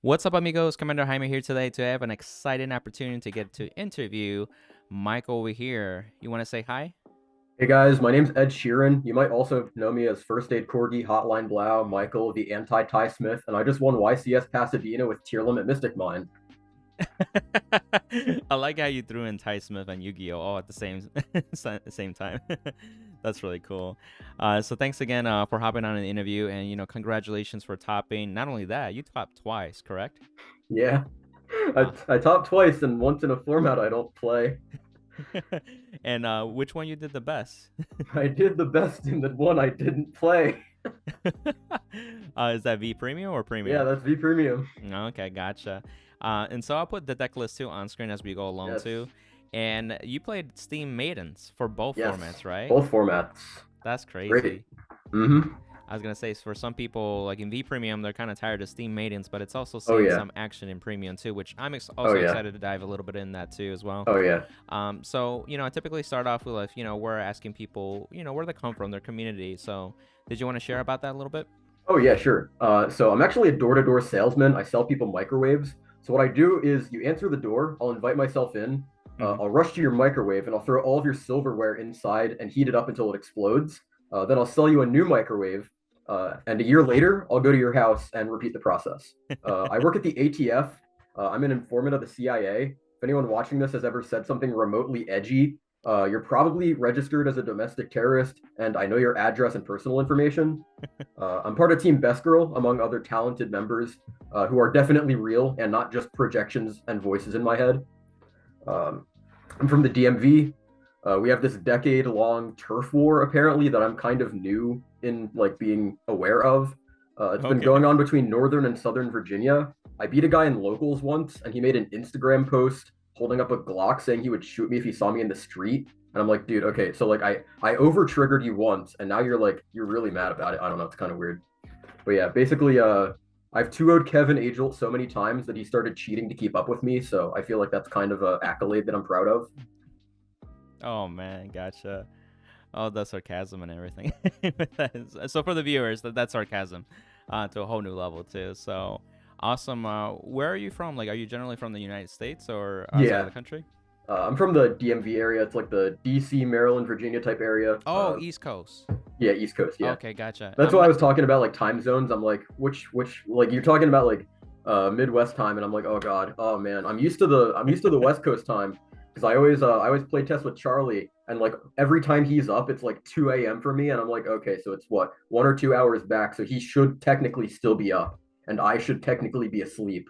What's up, amigos? Commander Jaime here today to have an exciting opportunity to get to interview Michael over here. You want to say hi? Hey guys, my name's Ed Sheeran. You might also know me as First Aid Corgi, Hotline Blau, Michael, the anti-Ty Smith, and I just won YCS Pasadena with Tier Limit Mystic Mine. I like how you threw in Ty Smith and Yu-Gi-Oh all at the same time. That's really cool. So thanks again for hopping on an interview, and congratulations for topping. Not only that, you topped twice, correct? Yeah, Uh, I topped twice and once in a format I don't play. and which one you did the best? I did the best in the one I didn't play. Is that V Premium or Yeah, Premium? that's V Premium. Okay, gotcha. And so I'll put the deck list too on screen as we go along Yes, too. And you played Steam Maidens for both yes, formats, right? both formats. That's Great. crazy. Mm-hmm. I was gonna say, for some people, like in V Premium, they're kind of tired of Steam Maidens, but it's also Oh seeing yeah. some action in Premium too, which I'm Oh also yeah. excited to dive a little bit in that too as well. Oh yeah. So I typically start off with, we're asking people, where they come from, their community. So did you want to share about that a little bit? Oh yeah, sure. So I'm actually a door-to-door salesman. I sell people microwaves. So what I do is you answer the door, I'll invite myself in, Mm-hmm. I'll rush to your microwave and I'll throw all of your silverware inside and heat it up until it explodes. Then I'll sell you a new microwave, and a year later, I'll go to your house and repeat the process. I work at the ATF. I'm an informant of the CIA. If anyone watching this has ever said something remotely edgy, you're probably registered as a domestic terrorist, and I know your address and personal information. I'm part of Team Best Girl, among other talented members who are definitely real and not just projections and voices in my head. Um, I'm from the DMV. We have this decade-long turf war, apparently, that I'm kind of new in like being aware of. It's been Okay. going on between Northern and Southern Virginia. I beat a guy in locals once, and he made an Instagram post holding up a Glock saying he would shoot me if he saw me in the street. And I'm like, dude, okay, so like I over triggered you once, and now you're really mad about it. I don't know, it's kind of weird. But yeah, basically, I've 2-0'd Kevin Agel so many times that he started cheating to keep up with me. So I feel like that's kind of an accolade that I'm proud of. Oh man, gotcha. Oh, the sarcasm and everything. So for the viewers, that's sarcasm to a whole new level too. So awesome. Where are you from? Like, are you generally from the United States or outside of Yeah, the country? I'm from the DMV area. It's like the DC, Maryland, Virginia type area. Oh, East Coast. Yeah, East Coast. Yeah, Okay, gotcha. that's I'm why I not. was talking about like time zones. I'm like, which like you're talking about like Midwest time, and I'm like, oh God, oh man, I'm used to the West Coast time because I always play test with Charlie, and like every time he's up, it's like 2 a.m. for me, and I'm like, okay, so it's what 1 or 2 hours back, so he should technically still be up, and I should technically be asleep.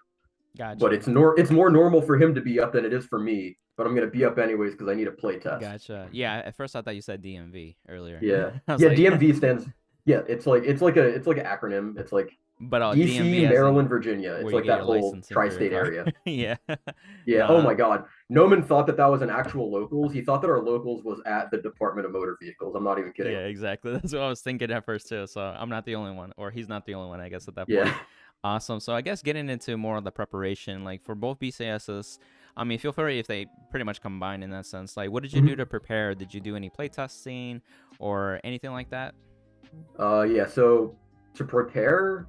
But Gotcha. it's more normal for him to be up than it is for me. But I'm gonna be up anyways because I need a play test. Gotcha. Yeah, at first I thought you said DMV earlier. Yeah, I was yeah. like, DMV stands. Yeah, it's like an acronym. It's like but DC, DMV as Maryland, in Virginia. It's where you like get that your whole licensing for your tri-state car. area. Yeah. Yeah. Oh Nah. my God. Noman thought that was an actual locals. He thought that our locals was at the Department of Motor Vehicles. I'm not even kidding. Yeah, exactly. That's what I was thinking at first too. So I'm not the only one, or he's not the only one, I guess, at that Yeah. point. Awesome. So I guess getting into more of the preparation, like for both BCSs, I mean, feel free if they pretty much combine in that sense. Like, what did you do Mhm. to prepare? Did you do any play testing or anything like that? Yeah. So to prepare.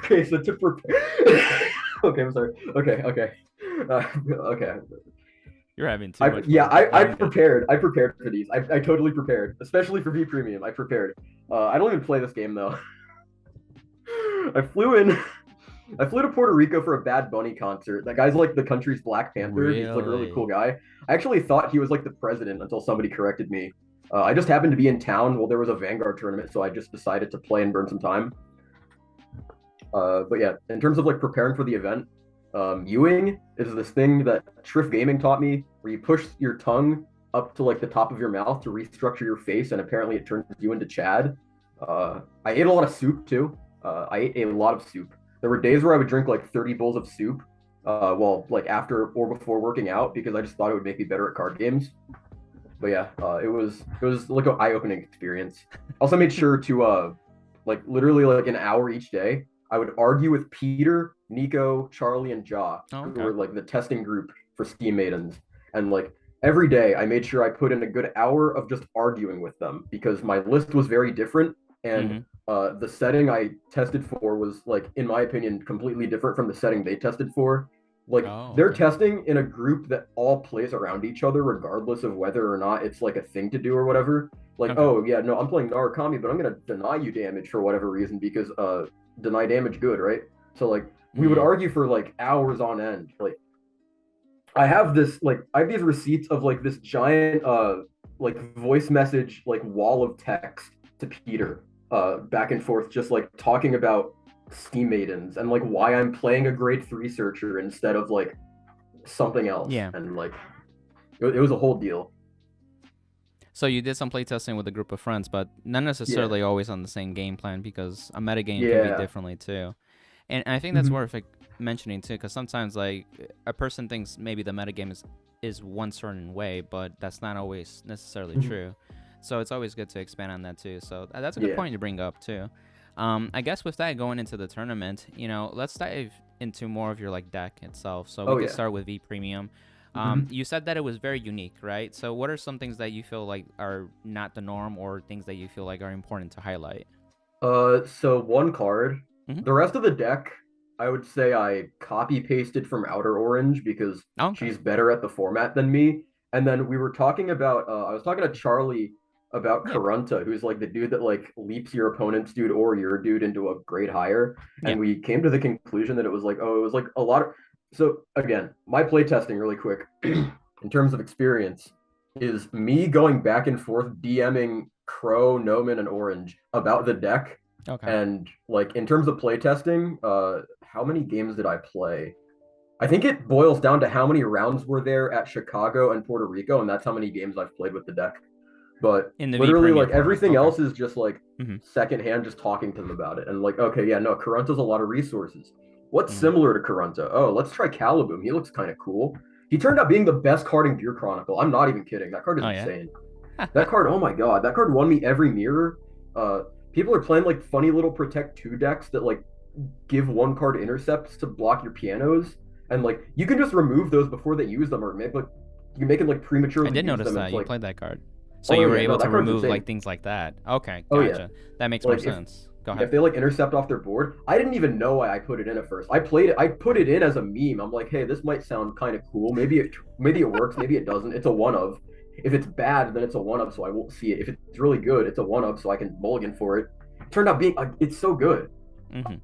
Okay. So to prepare. Okay. I'm sorry. Okay. Okay. Okay. You're having too much Yeah, fun. I Okay. prepared. I prepared for these. I totally prepared, especially for V Premium. I prepared. I don't even play this game though. I flew in. I flew to Puerto Rico for a Bad Bunny concert. That guy's like the country's Black Panther. He's like a really cool Really? guy. I actually thought he was like the president until somebody corrected me. I just happened to be in town while there was a Vanguard tournament, so I just decided to play and burn some time. But yeah, in terms of like preparing for the event, Ewing is this thing that Shrift Gaming taught me, where you push your tongue up to like the top of your mouth to restructure your face, and apparently it turns you into Chad. I ate a lot of soup too. I ate a lot of soup. There were days where I would drink like 30 bowls of soup, well, like after or before working out because I just thought it would make me better at card games. But yeah, it was like an eye-opening experience. Also made sure to like literally like an hour each day. I would argue with Peter, Nico, Charlie, and Ja, Oh, who okay. were like the testing group for Steam Maidens. And like every day, I made sure I put in a good hour of just arguing with them because my list was very different. and the setting I tested for was like, in my opinion, completely different from the setting they tested for. Like they're testing in a group that all plays around each other, regardless of whether or not it's like a thing to do or whatever. Like, oh yeah, no, I'm playing Narukami, but I'm gonna deny you damage for whatever reason because deny damage good, right? So like we would argue for like hours on end. Like I have these receipts of like this giant like voice message like wall of text to Peter back and forth, just like talking about Steam Maidens and like why I'm playing a grade 3 searcher instead of like something else. Yeah. And like it was a whole deal. So you did some playtesting with a group of friends, but not necessarily always on the same game plan, because a metagame can be differently too. And I think that's worth mentioning too, because sometimes like a person thinks maybe the metagame is one certain way, but that's not always necessarily true. So it's always good to expand on that too. So that's a good point to bring up too. I guess with that, going into the tournament, you know, let's dive into more of your like deck itself. So we can start with V Premium. You said that it was very unique, right? So what are some things that you feel like are not the norm, or things that you feel like are important to highlight? So one card. The rest of the deck, I would say I copy pasted from Outer Orange because she's better at the format than me. And then we were talking about, I was talking to Charlie about Karunta, who's like the dude that like leaps your opponent's dude or your dude into a grade higher. And we came to the conclusion that it was like, it was like a lot of, so again, my playtesting really quick in terms of experience is me going back and forth DMing Crow, Noman, and Orange about the deck. And like in terms of playtesting, how many games did I play? I think it boils down to how many rounds were there at Chicago and Puerto Rico, and that's how many games I've played with the deck. But in the literally like everything else is just like secondhand, just talking to them about it. And like, okay, yeah, no, Karunta's a lot of resources. What's similar to Karunta? Oh, let's try Caliboom. He looks kind of cool. He turned out being the best card in Gear Chronicle. I'm not even kidding. That card is insane. That card, oh my god, that card won me every mirror. People are playing like funny little Protect 2 decks that like give 1 card intercepts to block your pianos, and like you can just remove those before they use them, or make like you can make it like prematurely. I did notice that you played that card, so you were able to remove like things like that. Okay, gotcha. That makes more sense. Go ahead. If they like intercept off their board, I didn't even know why I put it in at first. I put it in as a meme. I'm like, hey, this might sound kind of cool. Maybe it works. Maybe it doesn't. It's a one of. If it's bad, then it's a one of, so I won't see it. If it's really good, it's a one of, so I can mulligan for it. Turned out being it's so good.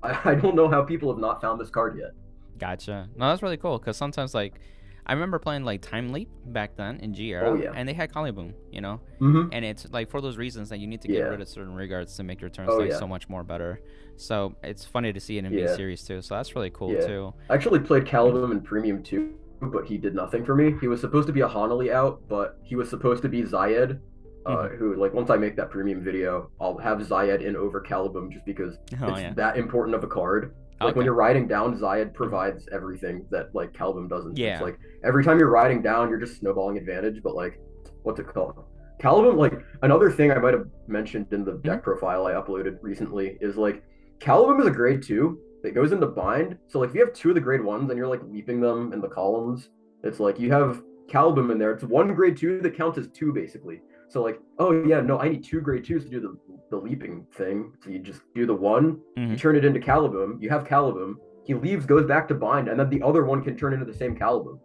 I don't know how people have not found this card yet. Gotcha. No, that's really cool, because sometimes like I remember playing like Time Leap back then in G era, and they had Caliboom, you know, and it's like for those reasons that you need to get rid of certain regards to make your turn stay so much more better. So it's funny to see it in V series too. So that's really cool too. I actually played Caliboom in Premium too, but he did nothing for me. He was supposed to be a Hanali out, but he was supposed to be Zayed, who like once I make that Premium video, I'll have Zayed in over Caliboom just because it's that important of a card. Like when you're riding down, Zayed provides everything that like Caliboom doesn't. It's like every time you're riding down, you're just snowballing advantage. But like, what's it called? Caliboom, like another thing I might have mentioned in the deck profile I uploaded recently is like Caliboom is a grade 2 that goes into bind. So like if you have 2 of the grade 1s and you're like leaping them in the columns, it's like you have Caliboom in there. It's 1 grade 2 that counts as 2 basically. So like, oh yeah, no, I need 2 grade 2s to do the leaping thing. So you just do the 1, you turn it into Caliboom, you have Caliboom, he leaves, goes back to bind, and then the other one can turn into the same Caliboom.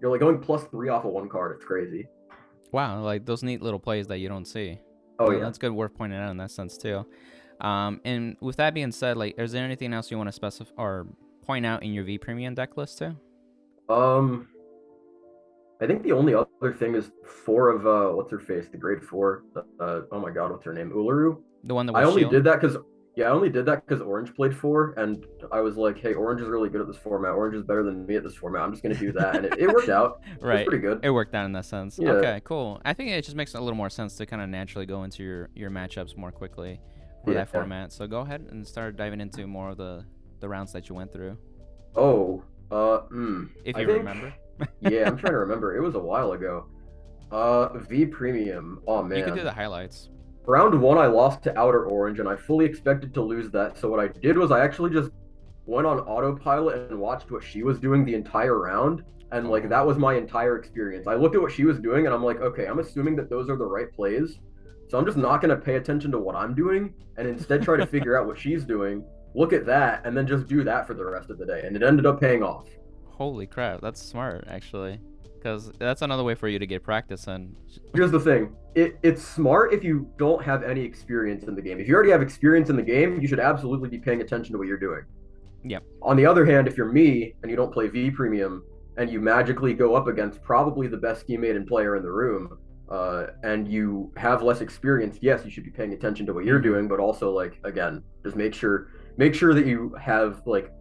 You're like going +3 off of 1 card. It's crazy. Wow, like those neat little plays that you don't see. That's good, worth pointing out in that sense too. And with that being said, like, is there anything else you want to specify or point out in your V Premium deck list too? I think the only other thing is 4 of what's her face, the grade 4. Oh my god, what's her name? Uluru. The one that I only did that because Orange played 4, and I was like, hey, Orange is really good at this format. Orange is better than me at this format. I'm just gonna do that, and it worked out. Right, it was pretty good. It worked out in that sense. Yeah. Okay, cool. I think it just makes a little more sense to kind of naturally go into your matchups more quickly for that format. So go ahead and start diving into more of the rounds that you went through. If you remember. Yeah, I'm trying to remember. It was a while ago. V Premium. Oh man. You can do the highlights. Round 1, I lost to Outer Orange, and I fully expected to lose that. So what I did was I actually just went on autopilot and watched what she was doing the entire round, and like that was my entire experience. I looked at what she was doing, and I'm like, okay, I'm assuming that those are the right plays. So I'm just not going to pay attention to what I'm doing and instead try to figure out what she's doing, look at that, and then just do that for the rest of the day. And it ended up paying off. Holy crap, that's smart, actually. Because that's another way for you to get practice in. Here's the thing. It's smart if you don't have any experience in the game. If you already have experience in the game, you should absolutely be paying attention to what you're doing. Yep. On the other hand, if you're me and you don't play V Premium and you magically go up against probably the best Steam Maiden player in the room, and you have less experience, yes, you should be paying attention to what you're doing, but also, like, again, just make sure that you have, like,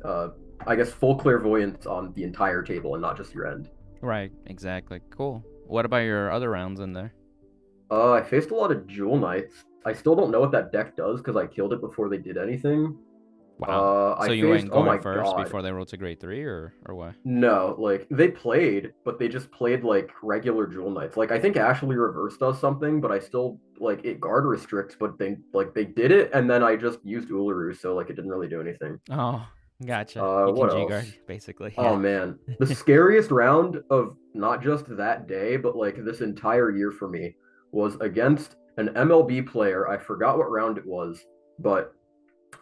I guess, full clairvoyance on the entire table and not just your end. Right, exactly. Cool. What about your other rounds in there? I faced a lot of Jewel Knights. I still don't know what that deck does because I killed it before they did anything. Wow. So I you faced, went oh my going first God. before they rolled to grade 3, or what? No, like, they played, but they just played like regular Jewel Knights. Like, I think Ashley Reverse does something, but I still, like, it guard restricts, but they did it, and then I just used Uluru, so, like, it didn't really do anything. Oh, gotcha. You What can else? G-guard, basically. Oh Yeah. man, the scariest round of not just that day, but like this entire year for me was against an MLB player. I forgot what round it was, but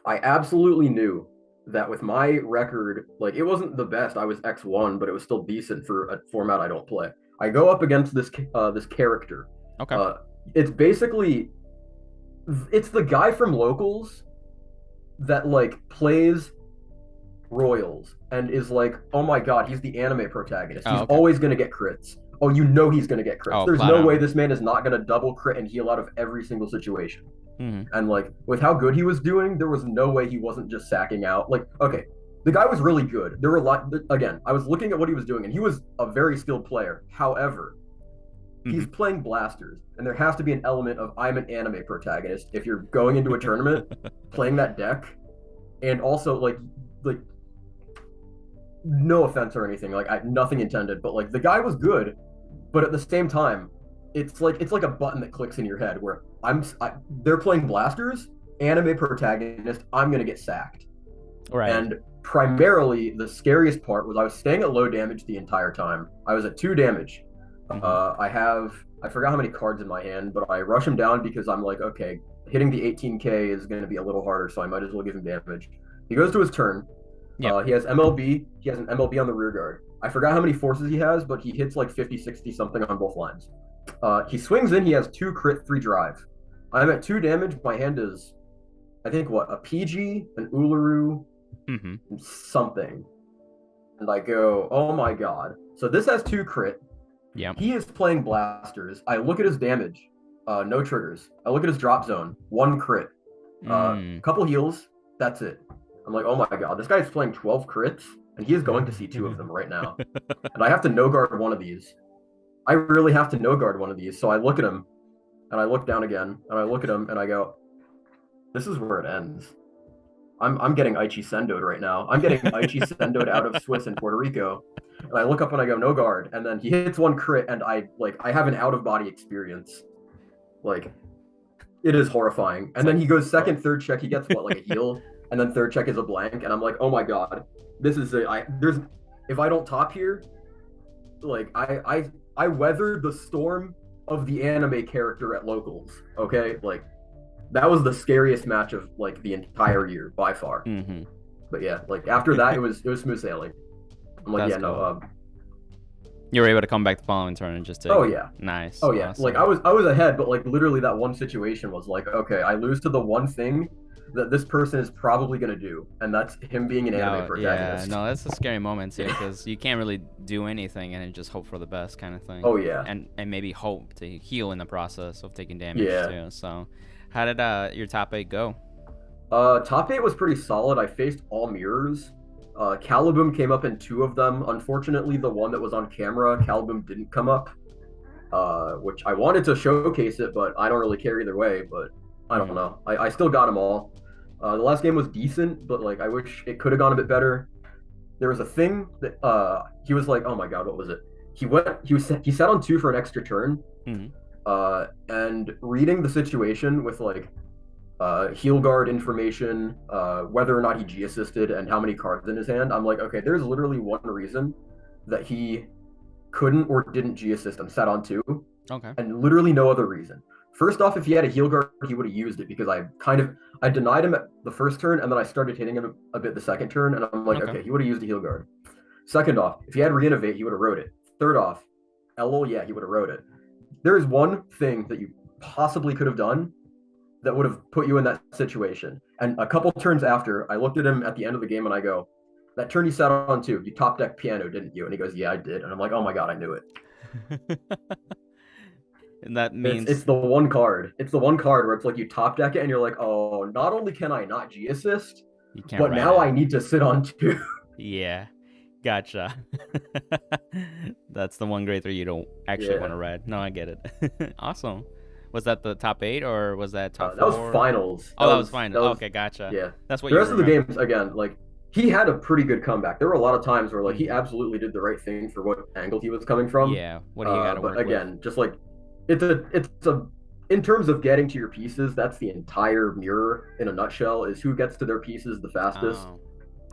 I absolutely knew that with my record, like, it wasn't the best. I was X1, but it was still decent for a format I don't play. I go up against this character. Okay. It's the guy from Locals that, like, plays Royals and is like, oh my God, he's the anime protagonist. He's always going to get crits. Oh, you know he's going to get crits. There's no way this man is not going to double crit and heal out of every single situation. And, like, with how good he was doing, there was no way he wasn't just sacking out. Like, okay, the guy was really good. There were again, I was looking at what he was doing, and he was a very skilled player. However, he's playing blasters, and there has to be an element of I'm an anime protagonist if you're going into a tournament playing that deck. And also, like no offense or anything, like, nothing intended, but, like, the guy was good, but at the same time, it's like a button that clicks in your head where they're playing blasters, anime protagonist, I'm gonna get sacked. Right. And primarily, the scariest part was I was staying at low damage the entire time. I was at 2 damage. I forgot how many cards in my hand, but I rush him down because I'm like, okay, hitting the 18k is going to be a little harder, so I might as well give him damage. He goes to his turn. He has MLB. He has an MLB on the rear guard. I forgot how many forces he has, but he hits like 50, 60 something on both lines. He swings in. He has 2 crit, 3 drive. I'm at 2 damage. My hand is, I think, what, a PG, an Uluru, something. And I go, oh my God. So this has 2 crit. Yeah. He is playing blasters. I look at his damage. No triggers. I look at his drop zone. 1 crit. Couple heals. That's it. I'm like, oh my God, this guy's playing 12 crits, and he is going to see 2 of them right now. And I have to no-guard one of these. I really have to no-guard one of these. So I look at him, and I look down again, and I look at him, and I go, this is where it ends. I'm getting Aichi Sendo'd right now. I'm getting Aichi Sendo'd out of Swiss and Puerto Rico. And I look up and I go, no guard. And then he hits 1 crit, and I have an out-of-body experience. Like, it is horrifying. And then he goes second, third check. He gets, what, like a heal? And then third check is a blank. And I'm like, oh my God. This is if I don't top here, like, I weathered the storm of the anime character at Locals. Okay? Like, that was the scariest match of, like, the entire year by far. But yeah, like, after that, it was smooth sailing. I'm like, That's yeah, cool. no. You were able to come back the following turn and just take. Oh yeah. Nice. Oh yeah. Awesome. Like, I was ahead, but, like, literally that one situation was like, okay, I lose to the one thing that this person is probably gonna do, and that's him being an anime protagonist. Yeah, no, that's a scary moment too, because you can't really do anything and just hope for the best kind of thing. Oh yeah. And maybe hope to heal in the process of taking damage too. So, how did your top 8 go? Top 8 was pretty solid. I faced all mirrors. Caliboom came up in 2 of them. Unfortunately, the one that was on camera, Caliboom didn't come up, which I wanted to showcase it, but I don't really care either way. But I don't know. I still got them all. The last game was decent, but, like, I wish it could have gone a bit better. There was a thing that he was like, oh my God, what was it? He sat on 2 for an extra turn, and reading the situation with, like, heal guard information, whether or not he G assisted, and how many cards in his hand, I'm like, okay, there's literally one reason that he couldn't or didn't G assist and sat on 2. Okay. And literally no other reason. First off, if he had a heal guard, he would have used it because I denied him at the first turn, and then I started hitting him a bit the second turn, and I'm like, okay, he would have used a heal guard. Second off, if he had Reinnovate, he would have wrote it. Third off, LOL, yeah, he would have wrote it. There is one thing that you possibly could have done that would have put you in that situation. And a couple turns after, I looked at him at the end of the game and I go, that turn you sat on too, you top deck piano, didn't you? And he goes, yeah, I did. And I'm like, oh my God, I knew it. And that means it's the one card. It's the one card where it's like you top deck it and you're like, oh, not only can I not G assist, but now I need to sit on 2. Yeah. Gotcha. That's the one grade 3 you don't actually want to read. No, I get it. Awesome. Was that the top 8 or was that top 4? That was finals. That was finals. Okay, gotcha. Yeah. That's what the rest of the games, again, like he had a pretty good comeback. There were a lot of times where like he absolutely did the right thing for what angle he was coming from. Yeah. What do you got to work with? Just like it's a in terms of getting to your pieces, that's the entire mirror in a nutshell, is who gets to their pieces the fastest.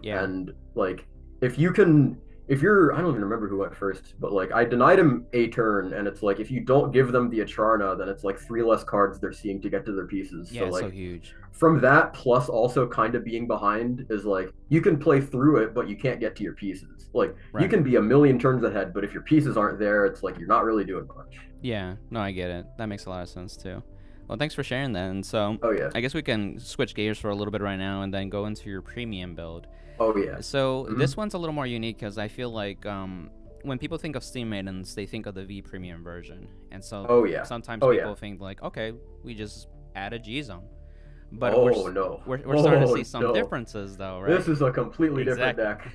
Yeah. And like if you're, I don't even remember who went first, but like I denied him a turn, and it's like if you don't give them the Acharna, then it's like 3 less cards they're seeing to get to their pieces. Yeah, so like so huge. From that, plus also kind of being behind, is like you can play through it, but you can't get to your pieces. Like you can be a million turns ahead, but if your pieces aren't there, it's like you're not really doing much. Yeah, no, I get it. That makes a lot of sense too. Well, thanks for sharing that. And so, I guess we can switch gears for a little bit right now, and then go into your premium build. Oh yeah. So this one's a little more unique because I feel like when people think of Steam Maidens, they think of the V premium version, and so sometimes people think like, okay, we just add a G zone. But we're starting to see some differences though, right? This is a completely different deck.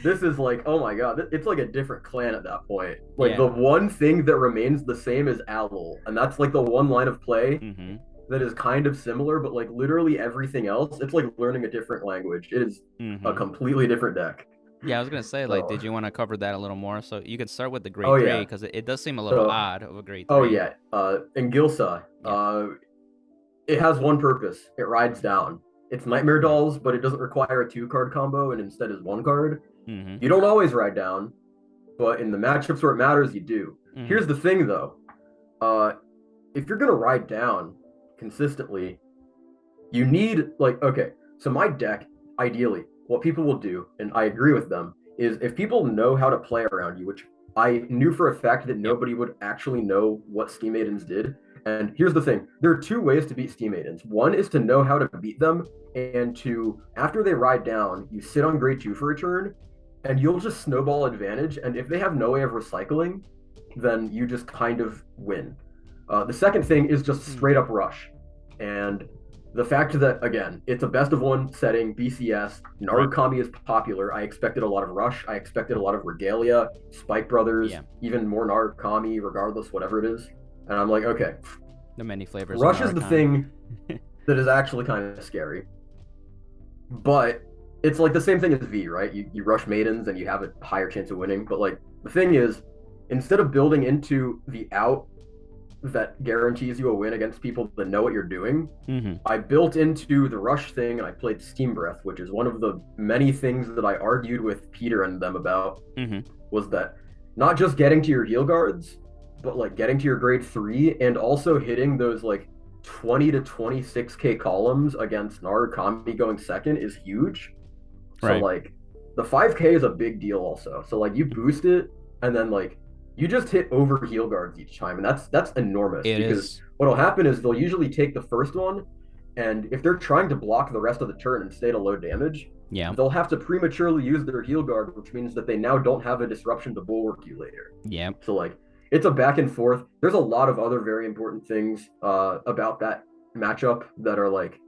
This is like, oh my God, it's like a different clan at that point. Like the one thing that remains the same is Alul, and that's like the one line of play that is kind of similar, but like literally everything else, it's like learning a different language. It is a completely different deck. Yeah, I was gonna say, like, did you want to cover that a little more? So you could start with the grade 3 because it does seem a little odd of a grade 3. Oh yeah, in Gilsa, it has one purpose. It rides down. It's Nightmare Dolls, but it doesn't require a 2-card combo, and instead is 1 card. You don't always ride down, but in the matchups where it matters, you do. Here's the thing, though. If you're gonna ride down consistently, you need so my deck, ideally, what people will do, and I agree with them, is if people know how to play around you, which I knew for a fact that nobody would actually know what Steam Maidens did. And here's the thing, there are 2 ways to beat Steam Maidens. One is to know how to beat them, and to, after they ride down, you sit on grade 2 for a turn, and you'll just snowball advantage, and if they have no way of recycling, then you just kind of win. The second thing is just straight up rush. And the fact that, again, it's a best of 1 setting, BCS, Narukami is popular. I expected a lot of rush. I expected a lot of Regalia, Spike Brothers, even more Narukami, regardless, whatever it is. And I'm like, okay. The many flavors. Rush is the thing that is actually kind of scary. But it's like the same thing as V, right? You rush Maidens and you have a higher chance of winning. But like the thing is, instead of building into the out that guarantees you a win against people that know what you're doing, I built into the rush thing, and I played Steam Breath, which is one of the many things that I argued with Peter and them about, was that not just getting to your heal guards, but like getting to your grade 3 and also hitting those like 20 to 26k columns against Narukami going second is huge. So like the 5k is a big deal also. So like you boost it, and then like you just hit over heal guards each time, and that's enormous. Because what'll happen is they'll usually take the first one, and if they're trying to block the rest of the turn and stay to low damage, they'll have to prematurely use their heal guard, which means that they now don't have a disruption to bulwark you later. So like it's a back and forth. There's a lot of other very important things about that matchup that are like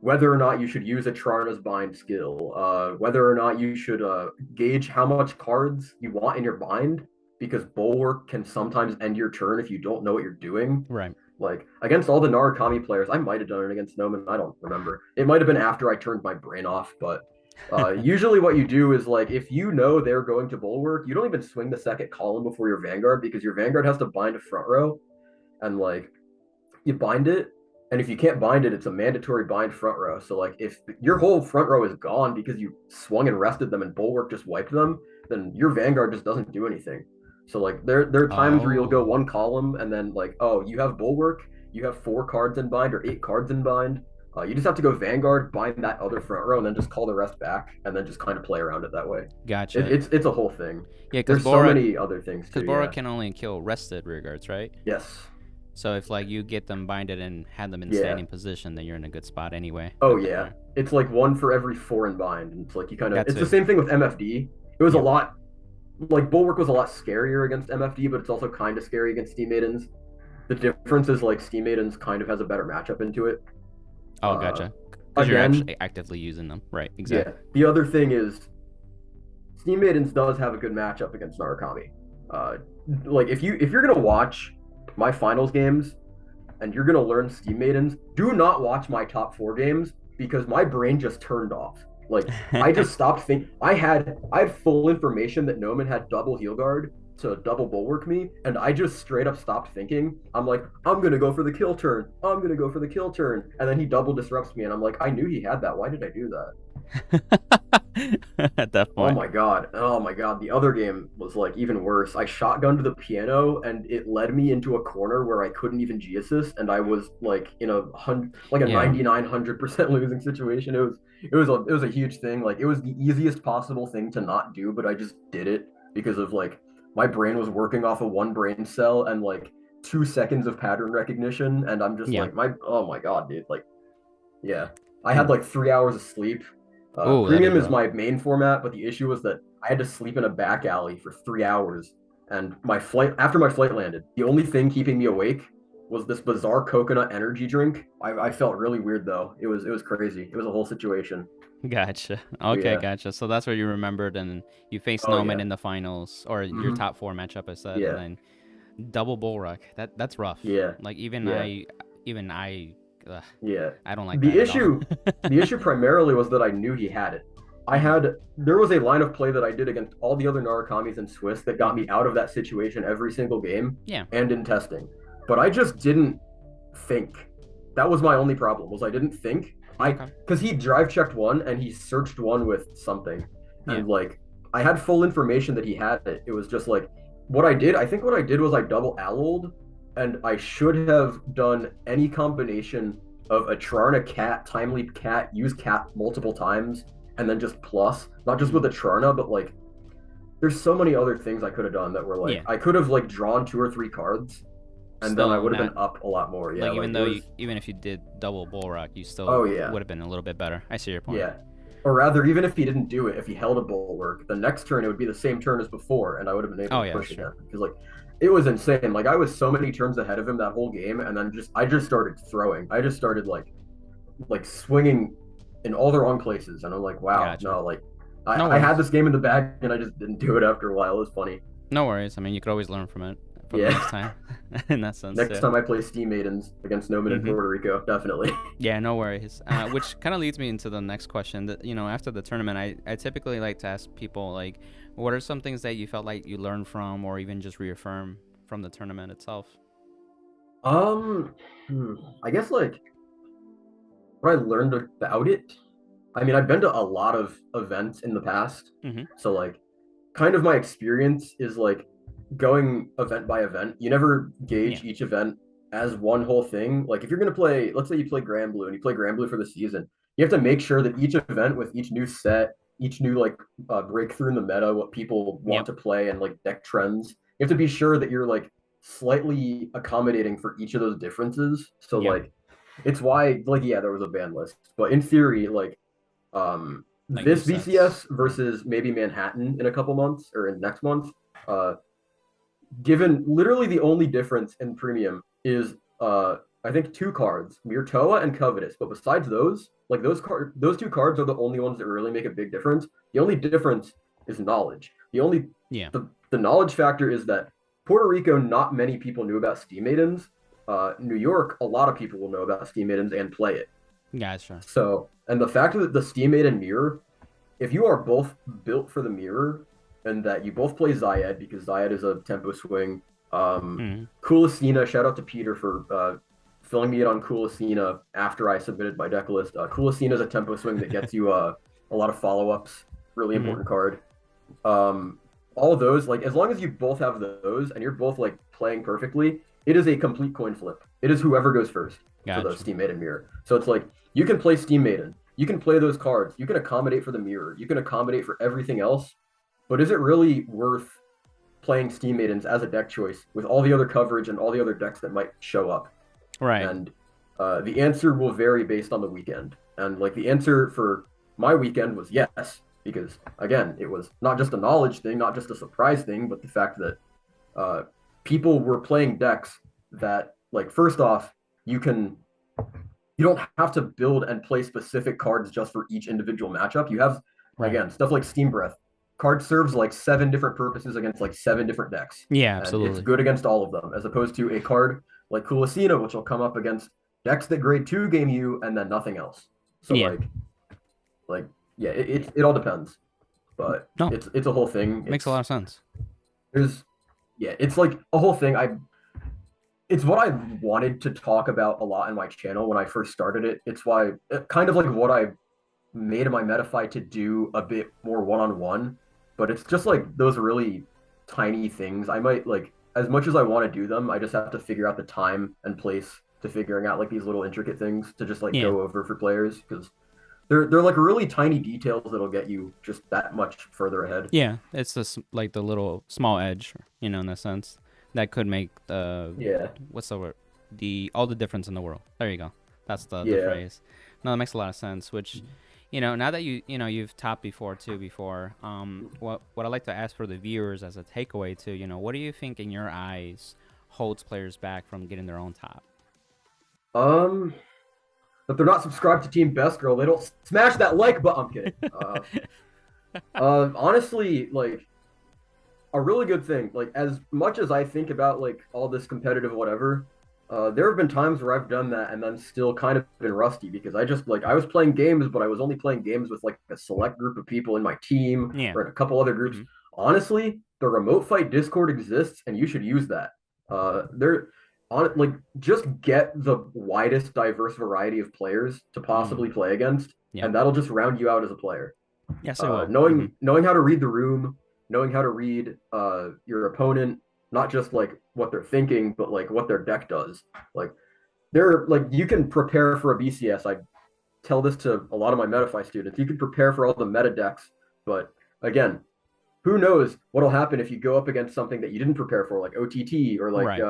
whether or not you should use a Acharna's bind skill, whether or not you should gauge how much cards you want in your bind, because bulwark can sometimes end your turn if you don't know what you're doing. Like against all the Narukami players, I might have done it against Noman, I don't remember. It might have been after I turned my brain off, but usually what you do is like if you know they're going to bulwark, you don't even swing the second column before your Vanguard, because your Vanguard has to bind a front row, and like you bind it, and if you can't bind it, it's a mandatory bind front row. So like if your whole front row is gone because you swung and rested them and bulwark just wiped them, then your Vanguard just doesn't do anything. So like there are times where you'll go 1 column and then like, oh, you have bulwark, you have 4 cards in bind or 8 cards in bind. You just have to go Vanguard, bind that other front row, and then just call the rest back, and then just kind of play around it that way. Gotcha. It's a whole thing. Yeah, because there's so many other things too. Because Bora can only kill rested rear guards, right? Yes. So if like you get them binded and have them in standing position, then you're in a good spot anyway. Oh yeah, it's like 1 for every 4 in bind, and it's like you kind of. It's the same thing with MFD. It was a lot. Like Bulwark was a lot scarier against MFD, but it's also kind of scary against Steam Maidens. The difference is like Steam Maidens kind of has a better matchup into it. Oh, gotcha. Because you're actually actively using them, right? Exactly. Yeah. The other thing is, Steam Maidens does have a good matchup against Narukami. Like if you're gonna watch my finals games, and you're gonna learn Steam Maidens, do not watch my top 4 games because my brain just turned off. Like I just stopped thinking. I had full information that Noman had double heal guard to double bulwark me, and I just straight up stopped thinking. I'm like, I'm gonna go for the kill turn. I'm gonna go for the kill turn, and then he double disrupts me, and I'm like, I knew he had that. Why did I do that? At that point. Oh my god. The other game was like even worse. I shotgunned the piano, and it led me into a corner where I couldn't even G assist, and I was like in a 99-100% losing situation. It was a huge thing. Like it was the easiest possible thing to not do, but I just did it because of like my brain was working off of 1 brain cell and like 2 seconds of pattern recognition, and I'm just like oh my god, dude. Like, yeah, I had like 3 hours of sleep. Premium is my main format, but the issue was that I had to sleep in a back alley for 3 hours, and after my flight landed, the only thing keeping me awake was this bizarre coconut energy drink. I felt really weird though. It was crazy. It was a whole situation. Gotcha. Okay, gotcha. So that's what you remembered, and you faced Noman in the finals, or your top 4 matchup, I said, and then double Bulwark. That's rough. Yeah. Like even I. Yeah. I don't like the that issue. The issue primarily was that I knew he had it. There was a line of play that I did against all the other Narakamis and Swiss that got me out of that situation every single game. Yeah. And in testing, but I just didn't think. That was my only problem. Was I didn't think. Because he drive checked 1 and he searched 1 with something, and like I had full information that he had it. It was just like I think what I did was I double alloyed, and I should have done any combination of a Trarna cat, time leap cat, use cat multiple times, and then just plus, not just with a Trarna, but like there's so many other things I could have done that were like I could have like drawn 2 or 3 cards, and then I would have been up a lot more. Yeah, like even if you did double Bulwark, you still would have been a little bit better. I see your point. Yeah. Or rather, even if he didn't do it, if he held a Bulwark, the next turn it would be the same turn as before, and I would have been able to push again. Because like it was insane. Like I was so many turns ahead of him that whole game, and then I just started throwing. I just started like swinging in all the wrong places, and I'm like, wow, no, like I had this game in the bag, and I just didn't do it after a while. It was funny. No worries. I mean, you could always learn from it. Next time. In that sense. Next time I play Steam Maidens against Noman in Puerto Rico, definitely. Yeah, no worries. Which kind of leads me into the next question. That after the tournament, I typically like to ask people like, what are some things that you felt like you learned from, or even just reaffirm from the tournament itself? I guess like what I learned about it. I mean, I've been to a lot of events in the past, so like, kind of my experience is like going event by event. You never gauge each event as one whole thing. Like if you're gonna play, let's say you play Grand Blue and you play Grand Blue for the season, you have to make sure that each event with each new set, each new like breakthrough in the meta, what people want to play, and like deck trends, you have to be sure that you're like slightly accommodating for each of those differences. So like it's why like there was a ban list, but in theory like this BCS versus maybe Manhattan in a couple months or in next month, given literally the only difference in premium is I think 2 cards, Mirtoa and Covetous, but besides those, like those 2 cards are the only ones that really make a big difference. The only difference is knowledge. The knowledge factor is that Puerto Rico, not many people knew about Steam Maidens. New York, a lot of people will know about Steam Maidens and play it. Gotcha. So, and the fact that the Steam Maiden mirror, if you are both built for the mirror, and that you both play Zayed, because Zayed is a tempo swing. Kulasina, shout out to Peter for filling me in on Kulasina after I submitted my deck list. Kulasina is a tempo swing that gets you a lot of follow-ups, really important card. All of those, like as long as you both have those and you're both like playing perfectly, it is a complete coin flip. It is whoever goes first for the Steam Maiden mirror. So it's like you can play Steam Maiden, you can play those cards, you can accommodate for the mirror, you can accommodate for everything else, but is it really worth playing Steam Maidens as a deck choice with all the other coverage and all the other decks that might show up? Right. And the answer will vary based on the weekend. And like the answer for my weekend was yes, because again, it was not just a knowledge thing, not just a surprise thing, but the fact that people were playing decks that, like, first off, you don't have to build and play specific cards just for each individual matchup. You have, again, stuff like Steam Breath. Card serves like 7 different purposes against like 7 different decks. Yeah, absolutely. And it's good against all of them, as opposed to a card like Kulasina, which will come up against decks that grade 2 game you and then nothing else. So it all depends. But it's a whole thing. Makes a lot of sense. It's like a whole thing. It's what I wanted to talk about a lot in my channel when I first started it. It's why kind of like what I made my Metafy to do a bit more one-on-one, but it's just like those really tiny things. I might, like, as much as I want to do them, I just have to figure out the time and place to figuring out like these little intricate things to just like go over for players, because they're like really tiny details that'll get you just that much further ahead. Yeah, it's just like the little small edge, you know, in a sense that could make what's the word, all the difference in the world. There you go. That's the phrase. No, that makes a lot of sense. Which, you know, now that you've topped before, what I'd like to ask for the viewers as a takeaway too, you know, what do you think in your eyes holds players back from getting their own top? If they're not subscribed to Team Best Girl, they don't smash that like button. I'm kidding. Honestly, like, a really good thing, like, as much as I think about like all this competitive whatever, there have been times where I've done that and then still kind of been rusty, because I was playing games, but I was only playing games with like a select group of people in my team or in a couple other groups. Honestly, the remote fight Discord exists and you should use that. Just get the widest diverse variety of players to possibly play against, and that'll just round you out as a player. Yes, I will. Knowing how to read the room, knowing how to read your opponent, not just like what they're thinking, but like what their deck does. Like, you can prepare for a BCS. I tell this to a lot of my Metafy students. You can prepare for all the meta decks, but again, who knows what'll happen if you go up against something that you didn't prepare for, like OTT or like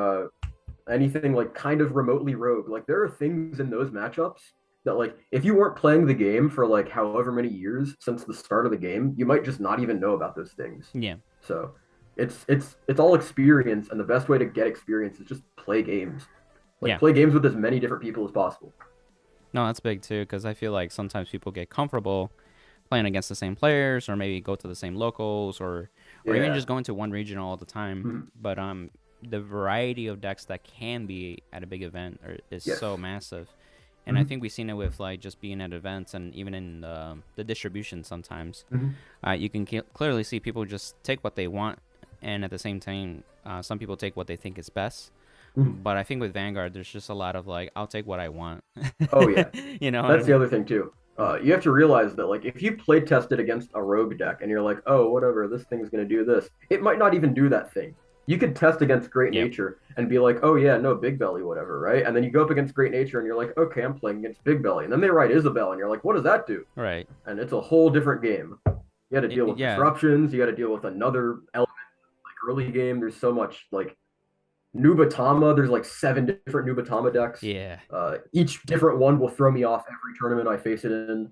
anything like kind of remotely rogue. Like, there are things in those matchups that, like, if you weren't playing the game for like however many years since the start of the game, you might just not even know about those things. Yeah. So it's all experience, and the best way to get experience is just play games. Play games with as many different people as possible. No, that's big too, because I feel like sometimes people get comfortable playing against the same players, or maybe go to the same locals, or even just going to one region all the time. But the variety of decks that can be at a big event is so massive. And I think we've seen it with like just being at events, and even in the distribution sometimes. You can clearly see people just take what they want, and at the same time, some people take what they think is best. But I think with Vanguard, there's just a lot of like, I'll take what I want. Oh yeah. You know, that's the other thing too. You have to realize that, like, if you play tested against a rogue deck and you're like, oh, whatever, this thing's going to do this, it might not even do that thing. You could test against Great Nature and be like, oh yeah, no, Big Belly, whatever, right? And then you go up against Great Nature and you're like, okay, I'm playing against Big Belly. And then they write Isabel and you're like, what does that do? Right. And it's a whole different game. You got to deal with disruptions. You got to deal with another element, like early game. There's so much, like, Nubatama. There's like 7 different Nubatama decks. Yeah. Each different one will throw me off every tournament I face it in.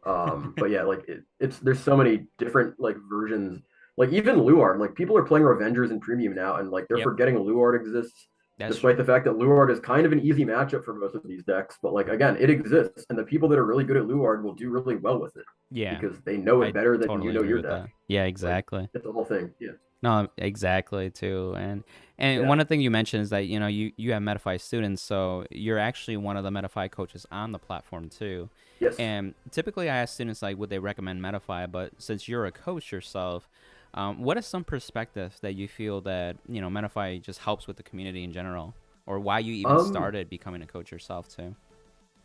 But yeah, like there's so many different like versions. Like even Luard, like people are playing Revengers in Premium now, and like they're forgetting Luard exists, despite the fact that Luard is kind of an easy matchup for most of these decks. But like again, it exists, and the people that are really good at Luard will do really well with it. Yeah, because they know it better than totally you know your deck. That. Yeah, exactly. Like, it's the whole thing. Yeah. No, exactly too. And one of the things you mentioned is that, you know, you have Metafy students, so you're actually one of the Metafy coaches on the platform too. Yes. And typically I ask students, like, would they recommend Metafy? But since you're a coach yourself, what is some perspective that you feel that, you know, Metafy just helps with the community in general, or why you even started becoming a coach yourself too?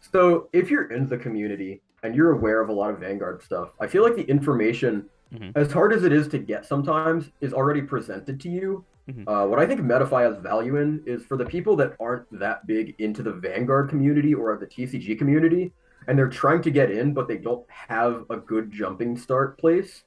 So if you're in the community and you're aware of a lot of Vanguard stuff, I feel like the information as hard as it is to get sometimes, is already presented to you. What I think Metafy has value in is for the people that aren't that big into the Vanguard community or the TCG community, and they're trying to get in, but they don't have a good jumping start place.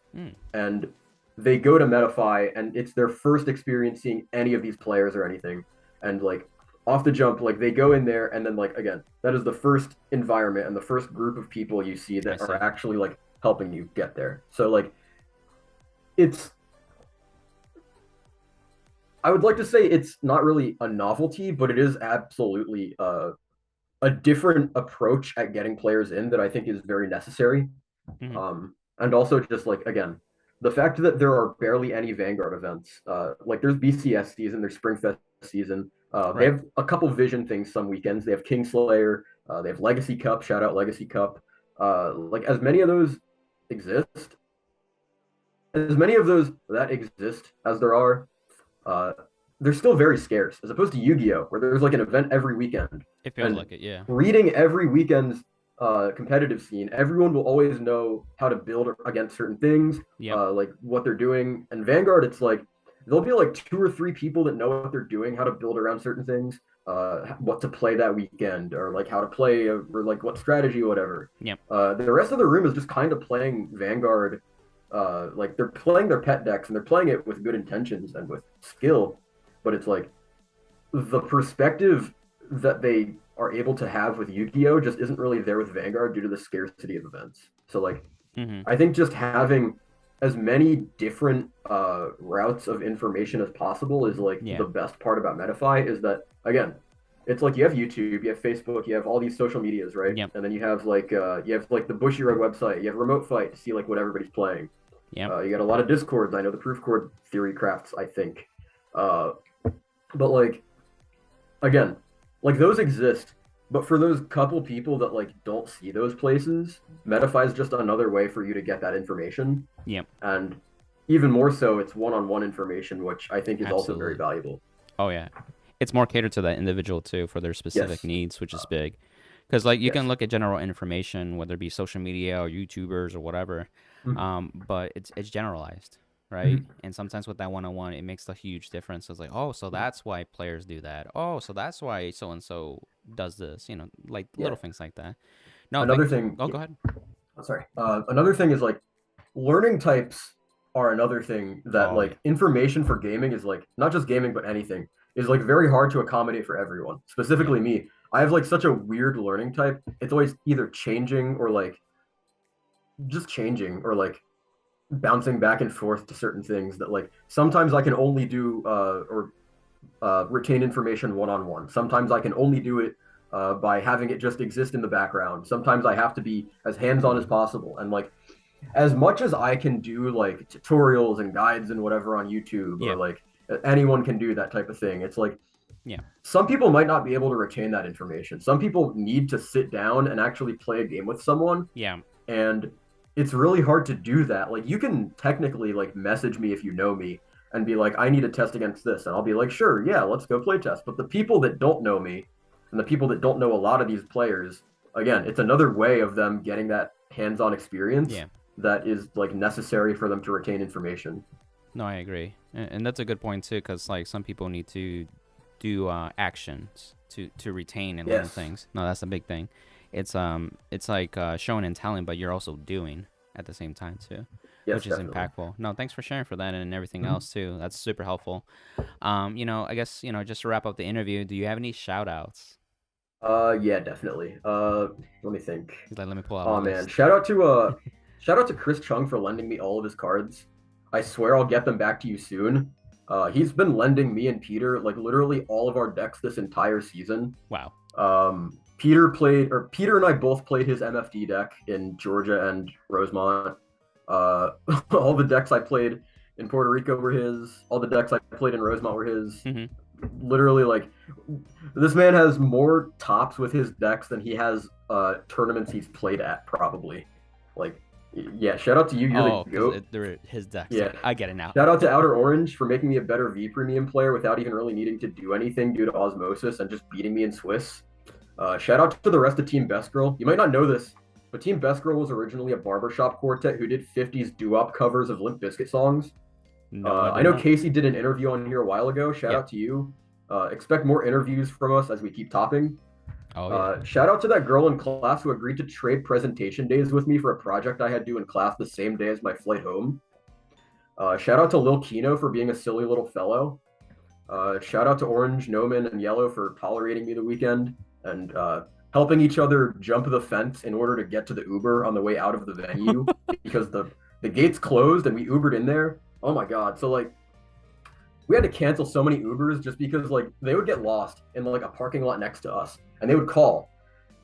And they go to Metafy, and it's their first experience seeing any of these players or anything. And like off the jump, like they go in there, and then like again, that is the first environment and the first group of people you see that are actually like helping you get there. So like it's, I would like to say it's not really a novelty, but it is absolutely a different approach at getting players in that I think is very necessary. And also just like, again, the fact that there are barely any Vanguard events, like there's BCS season, there's Springfest season. They have a couple Vision things some weekends. They have Kingslayer, they have Legacy Cup, shout out Legacy Cup. Like as many of those exist, as many of those that exist as there are, they're still very scarce, as opposed to Yu-Gi-Oh, where there's like an event every weekend. It feels like it, yeah. Reading every weekend's competitive scene, everyone will always know how to build against certain things, like what they're doing. And Vanguard, it's like there'll be like 2 or 3 people that know what they're doing, how to build around certain things, what to play that weekend, or like how to play, or like what strategy, or whatever. The rest of the room is just kind of playing Vanguard. Like they're playing their pet decks, and they're playing it with good intentions and with skill, but it's like the perspective that they are able to have with Yu-Gi-Oh just isn't really there with Vanguard due to the scarcity of events. So like I think just having as many different routes of information as possible is like the best part about Metafy. Is that, again, it's like you have YouTube, you have Facebook, you have all these social medias, right? And then you have like the Bushiroad website, you have Remote Fight to see like what everybody's playing. You got a lot of Discords. I know the Proof Chord theory crafts, I think. But like, again, like those exist, but for those couple people that like don't see those places, Metafy is just another way for you to get that information. And even more so, it's one-on-one information, which I think is also very valuable. Oh yeah, it's more catered to that individual too, for their specific needs, which is big. Because like you can look at general information, whether it be social media or YouTubers or whatever, but it's generalized, right? And sometimes with that one-on-one, it makes a huge difference. It's like, oh, so that's why players do that. Oh, so that's why so and so does this. You know, like little things like that. No, another thing. Oh, go ahead. Oh, sorry. Another thing is like learning types are another thing that like information for gaming is like not just gaming but anything is like very hard to accommodate for everyone. Specifically me. I have like such a weird learning type. It's always either changing or like just changing or like bouncing back and forth to certain things that like sometimes I can only do or retain information one-on-one. Sometimes I can only do it by having it just exist in the background. Sometimes I have to be as hands-on as possible. And like as much as I can do like tutorials and guides and whatever on YouTube or like anyone can do that type of thing. It's like some people might not be able to retain that information. Some people need to sit down and actually play a game with someone. And it's really hard to do that. Like you can technically like message me if you know me and be like, I need a test against this. And I'll be like, sure, yeah, let's go play test. But the people that don't know me and the people that don't know a lot of these players, again, it's another way of them getting that hands-on experience that is like necessary for them to retain information. No, I agree. And that's a good point too, because like some people need to do actions to retain and learn things. No, that's a big thing. It's like showing and telling, but you're also doing at the same time too, which is impactful. No, thanks for sharing for that and everything else too. That's super helpful. You know, I guess, you know, just to wrap up the interview, do you have any shout outs? Yeah, definitely. Let me think. Let me pull out. Oh man, shout out to Chris Chung for lending me all of his cards. I swear I'll get them back to you soon. He's been lending me and Peter like literally all of our decks this entire season. Wow. Peter and I both played his MFD deck in Georgia and Rosemont. All the decks I played in Puerto Rico were his. All the decks I played in Rosemont were his. Literally, like, this man has more tops with his decks than he has tournaments he's played at, probably. Like, yeah, shout out to you. You're the GOAT. They're his decks. Yeah, I get it now. Shout out to Outer Orange for making me a better V Premium player without even really needing to do anything due to osmosis and just beating me in Swiss. Shout out to the rest of Team Best Girl. You might not know this, but Team Best Girl was originally a barbershop quartet who did 50s doo-wop covers of Limp Bizkit songs. No, I know Casey did an interview on here a while ago. Shout out to you. Expect more interviews from us as we keep topping. Oh, yeah. Shout out to that girl in class who agreed to trade presentation days with me for a project I had due in class the same day as my flight home. Shout out to Lil Kino for being a silly little fellow. Shout out to Orange, Noman, and Yellow for tolerating me the weekend and helping each other jump the fence in order to get to the Uber on the way out of the venue because the gates closed and we Ubered in there. Oh my God. So like we had to cancel so many Ubers just because like they would get lost in like a parking lot next to us and they would call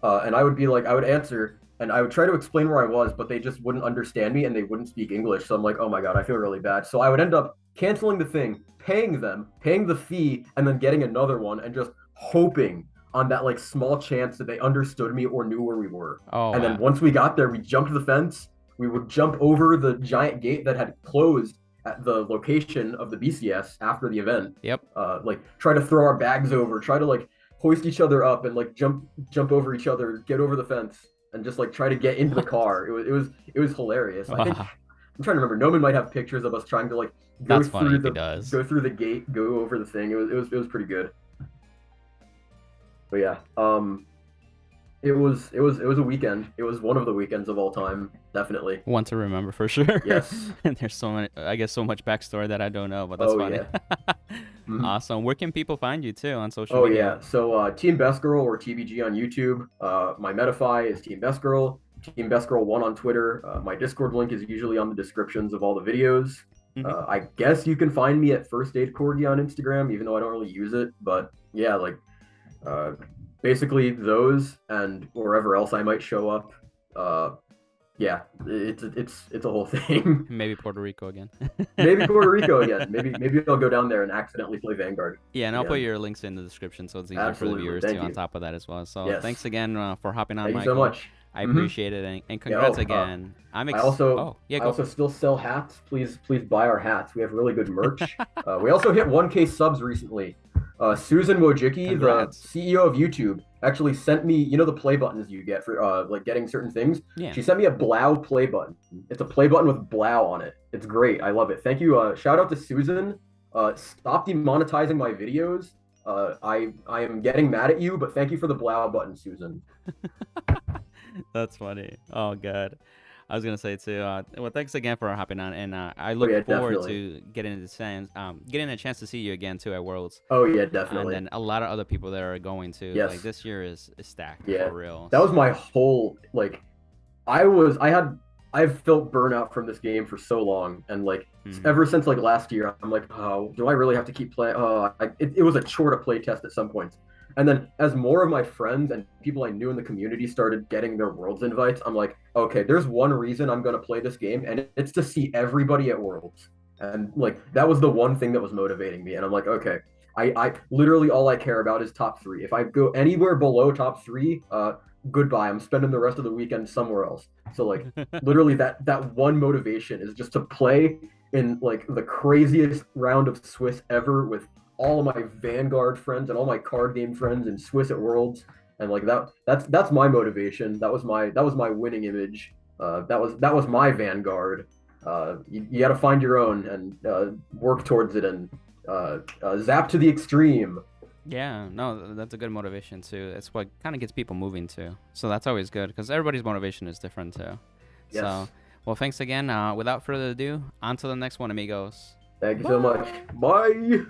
and I would be like, I would answer and I would try to explain where I was, but they just wouldn't understand me and they wouldn't speak English. So I'm like, oh my God, I feel really bad. So I would end up canceling the thing, paying the fee, and then getting another one and just hoping on that like small chance that they understood me or knew where we were. Oh, and then once we got there, we jumped the fence. We would jump over the giant gate that had closed at the location of the BCS after the event. Yep. Like try to throw our bags over, try to like hoist each other up and like jump over each other, get over the fence, and just like try to get into the car. It was hilarious. I think I'm trying to remember. Noman might have pictures of us trying to like go through the gate, go over the thing. It was pretty good. But yeah, it was a weekend. It was one of the weekends of all time, definitely. One to remember for sure. Yes. And there's so many, I guess, so much backstory that I don't know, but that's funny. Yeah. Mm-hmm. Awesome. Where can people find you too on social media? Yeah. So Team Best Girl or TBG on YouTube. My Metafy is Team Best Girl. Team Best Girl 1 on Twitter. My Discord link is usually on the descriptions of all the videos. Mm-hmm. I guess you can find me at First Aid Corgi on Instagram, even though I don't really use it. But yeah, like basically those and wherever else I might show up. Yeah, it's a whole thing. Maybe Puerto Rico again. Maybe Puerto Rico again. Maybe I'll go down there and accidentally play Vanguard. Yeah, and I'll put your links in the description so it's easier for the viewers too on top of that as well. So thanks again for hopping on, Michael. Thank you so much. I appreciate it, and congrats again. I also still sell hats. Please buy our hats. We have really good merch. We also hit 1K subs recently. Susan Wojcicki, the CEO of YouTube, actually sent me, you know, the play buttons you get for like getting certain things. Yeah. She sent me a Blau play button. It's a play button with Blau on it. It's great. I love it. Thank you. Shout out to Susan. Stop demonetizing my videos. I am getting mad at you, but thank you for the Blau button, Susan. That's funny. Oh God, I was gonna say too. Well, thanks again for hopping on, and I look forward to getting a chance to see you again too at Worlds. Oh yeah, definitely. And then a lot of other people that are going to. Yes. Like this year is stacked for real. That was my whole like. I've felt burnout from this game for so long, and like ever since like last year, I'm like, oh, do I really have to keep playing? Oh, it was a chore to play test at some points. And then as more of my friends and people I knew in the community started getting their Worlds invites, I'm like, okay, there's one reason I'm going to play this game, and it's to see everybody at Worlds. And like, that was the one thing that was motivating me. And I'm like, okay, I literally all I care about is top 3. If I go anywhere below top 3, goodbye. I'm spending the rest of the weekend somewhere else. So like, literally that one motivation is just to play in like the craziest round of Swiss ever with all of my Vanguard friends and all my card game friends in Swiss at Worlds, and like that's my motivation. That was my winning image. That was my Vanguard. You got to find your own and work towards it and zap to the extreme. Yeah, no, that's a good motivation too. It's what kind of gets people moving too. So that's always good because everybody's motivation is different too. Yes. So, well, thanks again. Without further ado, on to the next one, amigos. Thank you so much. Bye.